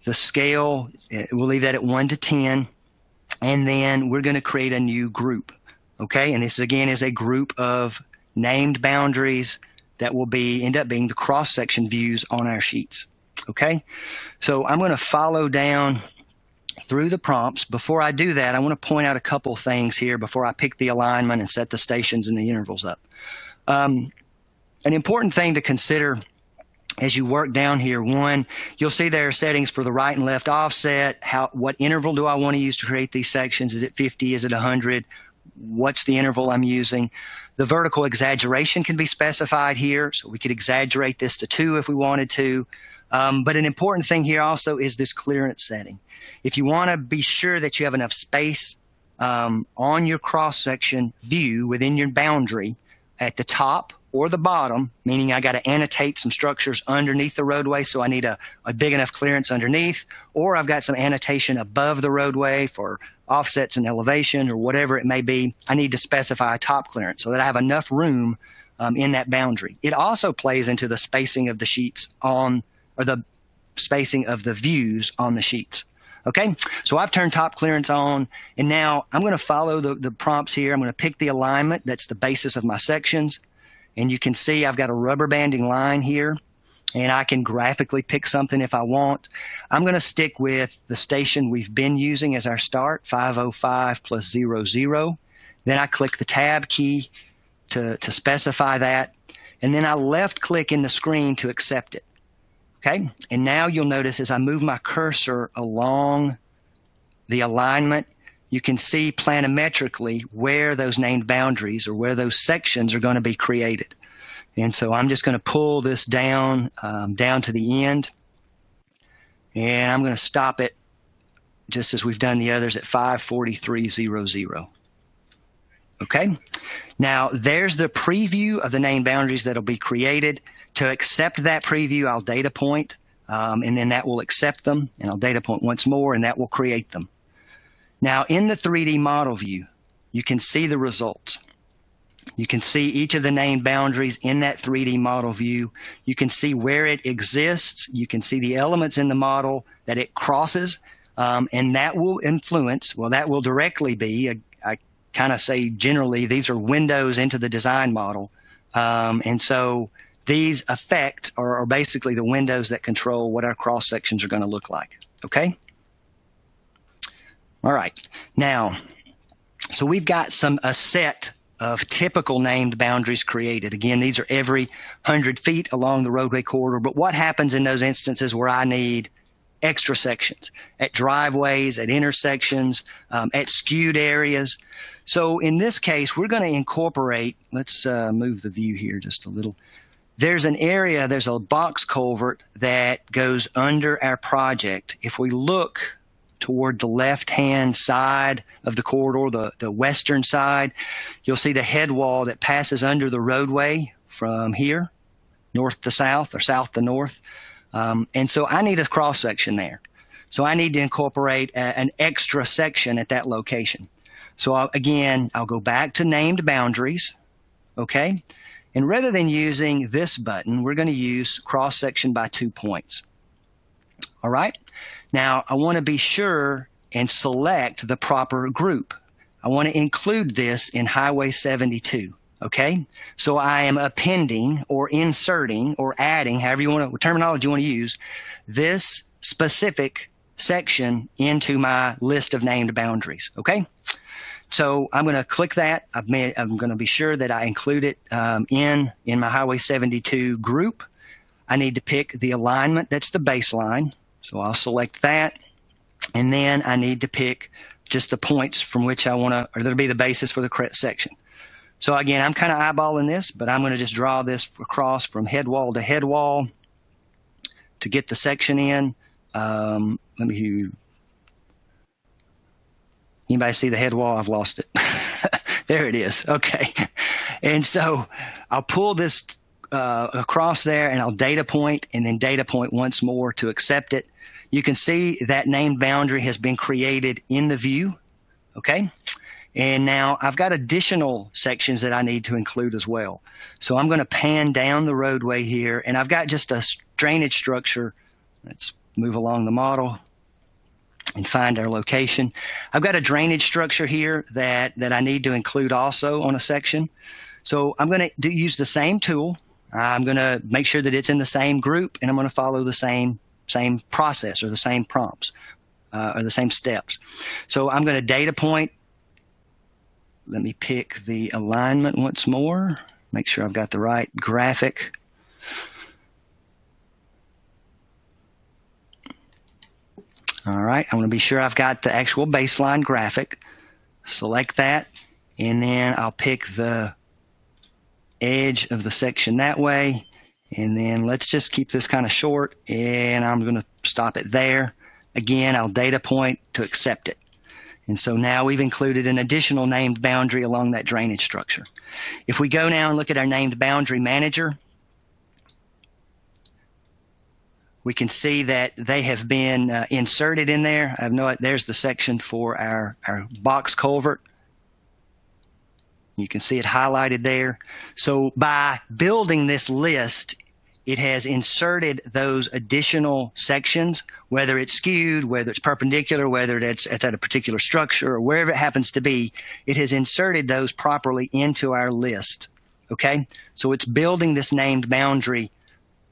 The scale, we'll leave that at 1 to 10. And then we're going to create a new group, okay? And this, again, is a group of named boundaries that will end up being the cross-section views on our sheets, okay? So I'm going to follow down through the prompts. Before I do that, I want to point out a couple things here before I pick the alignment and set the stations and the intervals up. An important thing to consider as you work down here, one, you'll see there are settings for the right and left offset. What interval do I want to use to create these sections? Is it 50? Is it 100? What's the interval I'm using? The vertical exaggeration can be specified here, so we could exaggerate this to 2 if we wanted to. But an important thing here also is this clearance setting. If you want to be sure that you have enough space on your cross-section view within your boundary at the top or the bottom, meaning I got to annotate some structures underneath the roadway, so I need a big enough clearance underneath, or I've got some annotation above the roadway for offsets and elevation or whatever it may be. I need to specify a top clearance so that I have enough room in that boundary. It also plays into the spacing of the sheets or the spacing of the views on the sheets. Okay, so I've turned top clearance on, and now I'm going to follow the prompts here. I'm going to pick the alignment. That's the basis of my sections. And you can see I've got a rubber banding line here, and I can graphically pick something if I want. I'm going to stick with the station we've been using as our start, 505 plus 00. Then I click the tab key to specify that, and then I left click in the screen to accept it. Okay, and now you'll notice as I move my cursor along the alignment, you can see planimetrically where those named boundaries or where those sections are going to be created. And so I'm just going to pull this down, down to the end, and I'm going to stop it just as we've done the others at 54300. Okay, now there's the preview of the named boundaries that'll be created. To accept that preview, I'll data point, and then that will accept them, and I'll data point once more, and that will create them. Now, in the 3D model view, you can see the results. You can see each of the named boundaries in that 3D model view. You can see where it exists. You can see the elements in the model that it crosses, and that will influence, well, that will directly be, I kind of say generally, these are windows into the design model. And so these affect or are basically the windows that control what our cross sections are going to look like. Okay? All right. Now, so we've got a set of typical named boundaries created. Again, these are every 100 feet along the roadway corridor. But what happens in those instances where I need extra sections? At driveways, at intersections, at skewed areas. So in this case, we're going to incorporate, let's move the view here just a little. There's an area, there's a box culvert that goes under our project. If we look toward the left-hand side of the corridor, the western side, you'll see the head wall that passes under the roadway from here, north to south or south to north. And so I need a cross-section there. So I need to incorporate an extra section at that location. So I'll go back to named boundaries, okay? And rather than using this button, we're going to use cross-section by 2 points. All right? Now, I want to be sure and select the proper group. I want to include this in Highway 72, okay? So I am appending or inserting or adding, however you want to, terminology you want to use, this specific section into my list of named boundaries, okay? So I'm going to click that. I'm going to be sure that I include it in my Highway 72 group. I need to pick the alignment. That's the baseline. So I'll select that. And then I need to pick just the points from which I want to, or that'll be the basis for the correct section. So again, I'm kind of eyeballing this, but I'm going to just draw this across from head wall to head wall to get the section in. Anybody see the head wall? I've lost it. There it is. Okay. And so I'll pull this across there, and I'll data point and then data point once more to accept it. You can see that named boundary has been created in the view. Okay. And now I've got additional sections that I need to include as well. So I'm going to pan down the roadway here, and I've got just a drainage structure. Let's move along the model and find our location. I've got a drainage structure here that I need to include also on a section. So I'm going to use the same tool. I'm going to make sure that it's in the same group, and I'm going to follow the same process or the same prompts or the same steps. So I'm going to data point. Let me pick the alignment once more. Make sure I've got the right graphic. All right, I want to be sure I've got the actual baseline graphic. Select that, and then I'll pick the edge of the section that way. And then let's just keep this kind of short, and I'm going to stop it there. Again, I'll data point to accept it. And so now we've included an additional named boundary along that drainage structure. If we go now and look at our named boundary manager, we can see that they have been inserted in there. There's the section for our box culvert. You can see it highlighted there. So by building this list it has inserted those additional sections, whether it's skewed, whether it's perpendicular, whether it's at a particular structure, or wherever it happens to be, it has inserted those properly into our list. Okay? So it's building this named boundary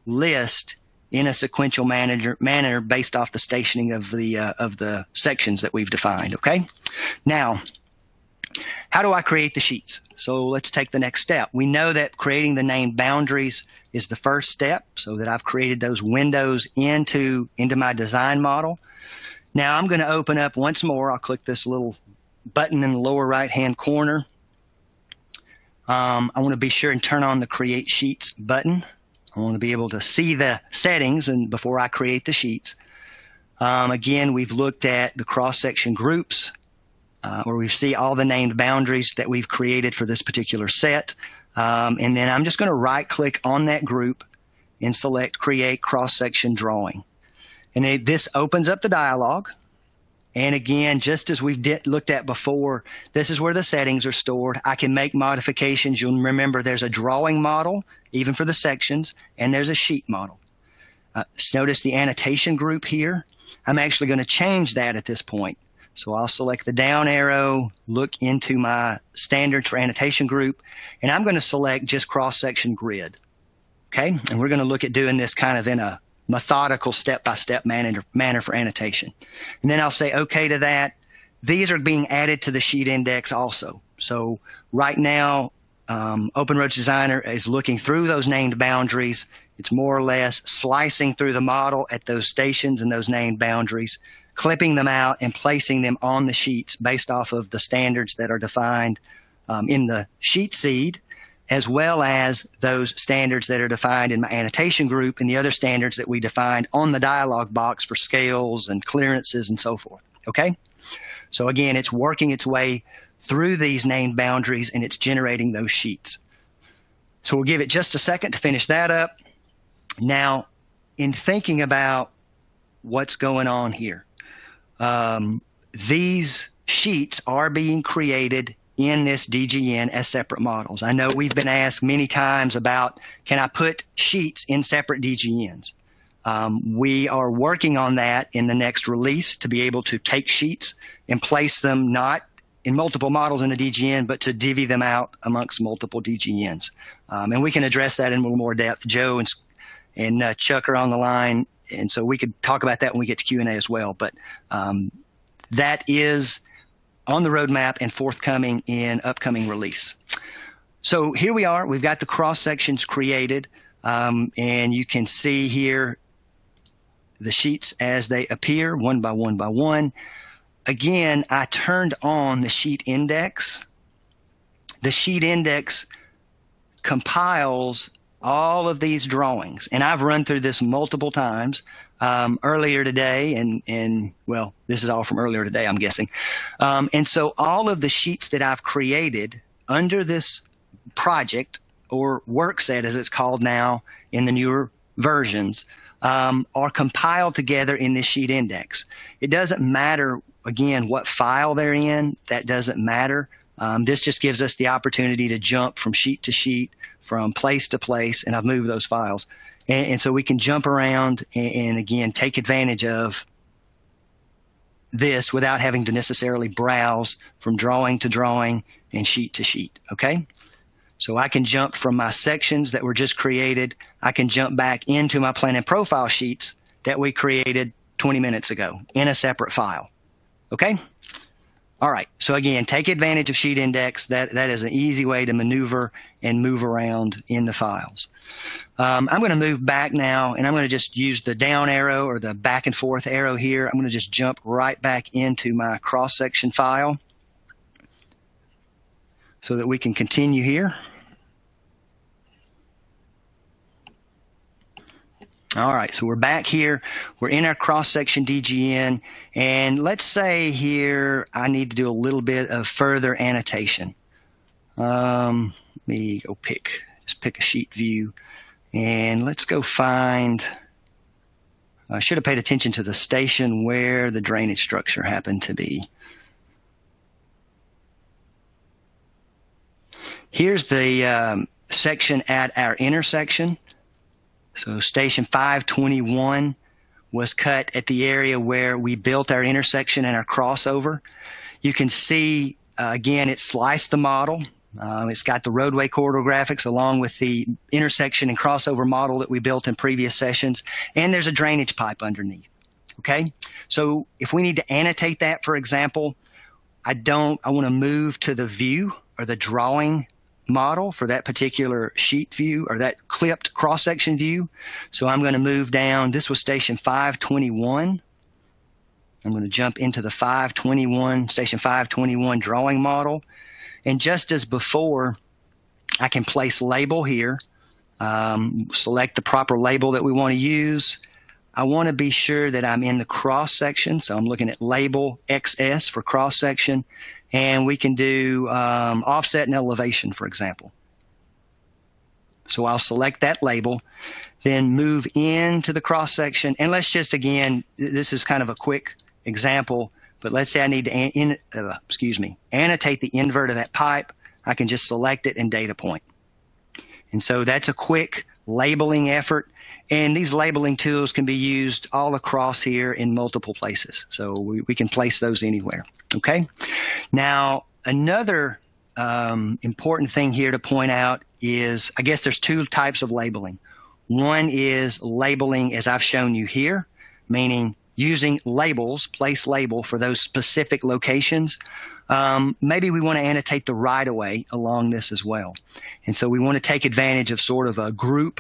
list in a sequential manner based off the stationing of the sections that we've defined. Okay? Now, how do I create the sheets? So let's take the next step. We know that creating the named boundaries is the first step, so that I've created those windows into my design model. Now I'm going to open up once more. I'll click this little button in the lower right-hand corner. I want to be sure and turn on the Create Sheets button. I want to be able to see the settings and before I create the sheets. Again, we've looked at the cross-section groups, where we see all the named boundaries that we've created for this particular set. And then I'm just going to right-click on that group and select Create Cross-Section Drawing. And this opens up the dialog. And again, just as we've looked at before, this is where the settings are stored. I can make modifications. You'll remember there's a drawing model, even for the sections, and there's a sheet model. Notice the annotation group here. I'm actually going to change that at this point. So I'll select the down arrow, look into my standards for annotation group, and I'm going to select just cross-section grid. Okay? And we're going to look at doing this kind of in a methodical step-by-step manner for annotation. And then I'll say OK to that. These are being added to the sheet index also. So right now, OpenRoads Designer is looking through those named boundaries. It's more or less slicing through the model at those stations and those named boundaries, clipping them out and placing them on the sheets based off of the standards that are defined in the sheet seed, as well as those standards that are defined in my annotation group and the other standards that we defined on the dialog box for scales and clearances and so forth. Okay? So again, it's working its way through these named boundaries and it's generating those sheets. So we'll give it just a second to finish that up. Now, in thinking about what's going on here, these sheets are being created in this DGN as separate models. I know we've been asked many times about, can I put sheets in separate DGNs? We are working on that in the next release to be able to take sheets and place them not in multiple models in a DGN, but to divvy them out amongst multiple DGNs. And we can address that in a little more depth. Joe and Chuck are on the line, and so we could talk about that when we get to Q&A as well. But that is on the roadmap and forthcoming in upcoming release. So here we are. We've got the cross sections created, and you can see here the sheets as they appear one by one by one. Again, I turned on the sheet index. The sheet index compiles all of these drawings, and I've run through this multiple times earlier today, and well, this is all from earlier today, I'm guessing. And so all of the sheets that I've created under this project, or work set as it's called now in the newer versions, are compiled together in this sheet index. It doesn't matter, again, what file they're in. That doesn't matter. This just gives us the opportunity to jump from sheet to sheet, from place to place, and I've moved those files. And so we can jump around and again, take advantage of this without having to necessarily browse from drawing to drawing and sheet to sheet, okay? So I can jump from my sections that were just created. I can jump back into my plan and profile sheets that we created 20 minutes ago in a separate file, okay? All right, so again, take advantage of sheet index. That is an easy way to maneuver and move around in the files. I'm going to move back now, and I'm going to just use the down arrow or the back and forth arrow here. I'm going to just jump right back into my cross-section file so that we can continue here. All right, so we're back here. We're in our cross-section DGN, and let's say here I need to do a little bit of further annotation. Let me go pick a sheet view, and let's go find, I should have paid attention to the station where the drainage structure happened to be. Here's the section at our intersection. So station 521 was cut at the area where we built our intersection and our crossover. You can see, again, it sliced the model. It's got the roadway corridor graphics along with the intersection and crossover model that we built in previous sessions, and there's a drainage pipe underneath. Okay, so if we need to annotate that, for example, I want to move to the view or the drawing model for that particular sheet view or that clipped cross-section view. So I'm going to move down. This was station 521. I'm going to jump into the station 521 drawing model. And just as before, I can place label here, select the proper label that we want to use. I want to be sure that I'm in the cross-section, so I'm looking at label XS for cross-section, and we can do offset and elevation, for example. So I'll select that label, then move into the cross-section, and let's just, again, this is kind of a quick example, but let's say I need to annotate the invert of that pipe. I can just select it and data point. And so that's a quick labeling effort. And these labeling tools can be used all across here in multiple places. So we can place those anywhere. Okay. Now, another important thing here to point out is, I guess there's two types of labeling. One is labeling as I've shown you here, meaning using labels, place label for those specific locations. Maybe we want to annotate the right-of-way along this as well. And so we want to take advantage of sort of a group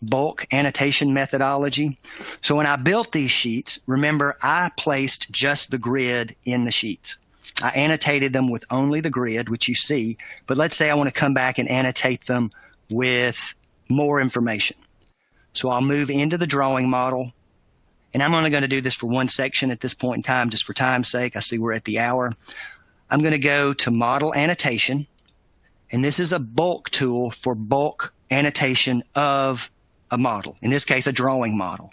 bulk annotation methodology. So when I built these sheets, remember I placed just the grid in the sheets. I annotated them with only the grid, which you see, but let's say I want to come back and annotate them with more information. So I'll move into the drawing model, and I'm only going to do this for one section at this point in time, just for time's sake. I see we're at the hour. I'm going to go to Model Annotation, and this is a bulk tool for bulk annotation of a model, in this case, a drawing model.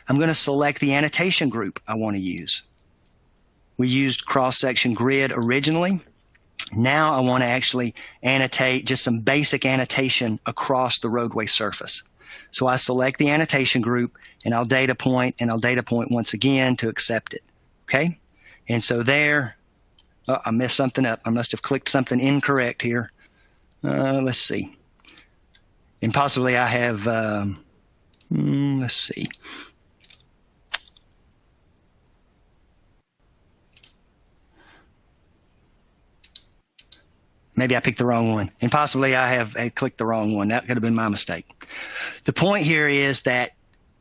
I'm going to select the annotation group I want to use. We used cross-section grid originally. Now I want to actually annotate just some basic annotation across the roadway surface. So I select the annotation group, and I'll data point once again to accept it. Okay? And so there, I messed something up. I must have clicked something incorrect here. Let's see. And possibly I have, let's see. Maybe I picked the wrong one. And possibly I clicked the wrong one. That could have been my mistake. The point here is that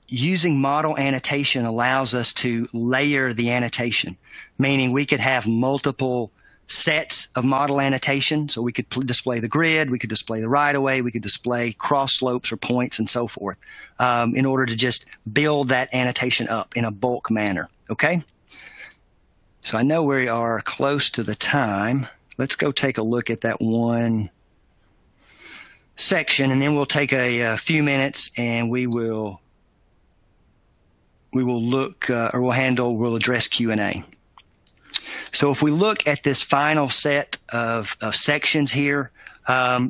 using model annotation allows us to layer the annotation, meaning we could have multiple sets of model annotation. So we could display the grid, we could display the right-of-way, we could display cross slopes or points and so forth in order to just build that annotation up in a bulk manner. Okay? So I know we are close to the time. Let's go take a look at that one section, and then we'll take a few minutes and we will look we'll address Q&A. So if we look at this final set of sections here,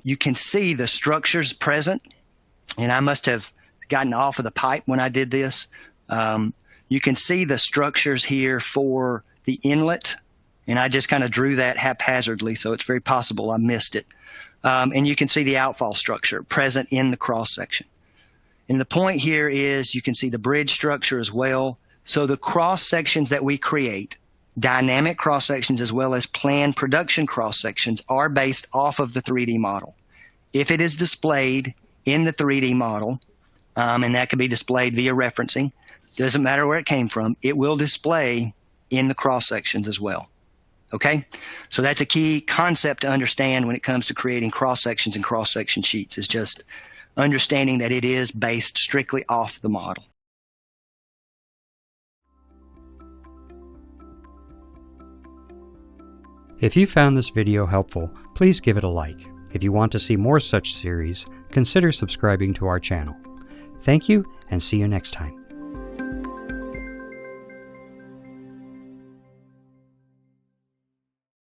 you can see the structures present, and I must have gotten off of the pipe when I did this. You can see the structures here for the inlet, and I just kind of drew that haphazardly, so it's very possible I missed it. And you can see the outfall structure present in the cross section. And the point here is you can see the bridge structure as well. So the cross sections that we create, dynamic cross sections as well as planned production cross sections, are based off of the 3D model. If it is displayed in the 3D model, and that can be displayed via referencing, doesn't matter where it came from, it will display in the cross sections as well. Okay? So that's a key concept to understand when it comes to creating cross sections and cross section sheets, is just understanding that it is based strictly off the model. If you found this video helpful, please give it a like. If you want to see more such series, consider subscribing to our channel. Thank you, and see you next time.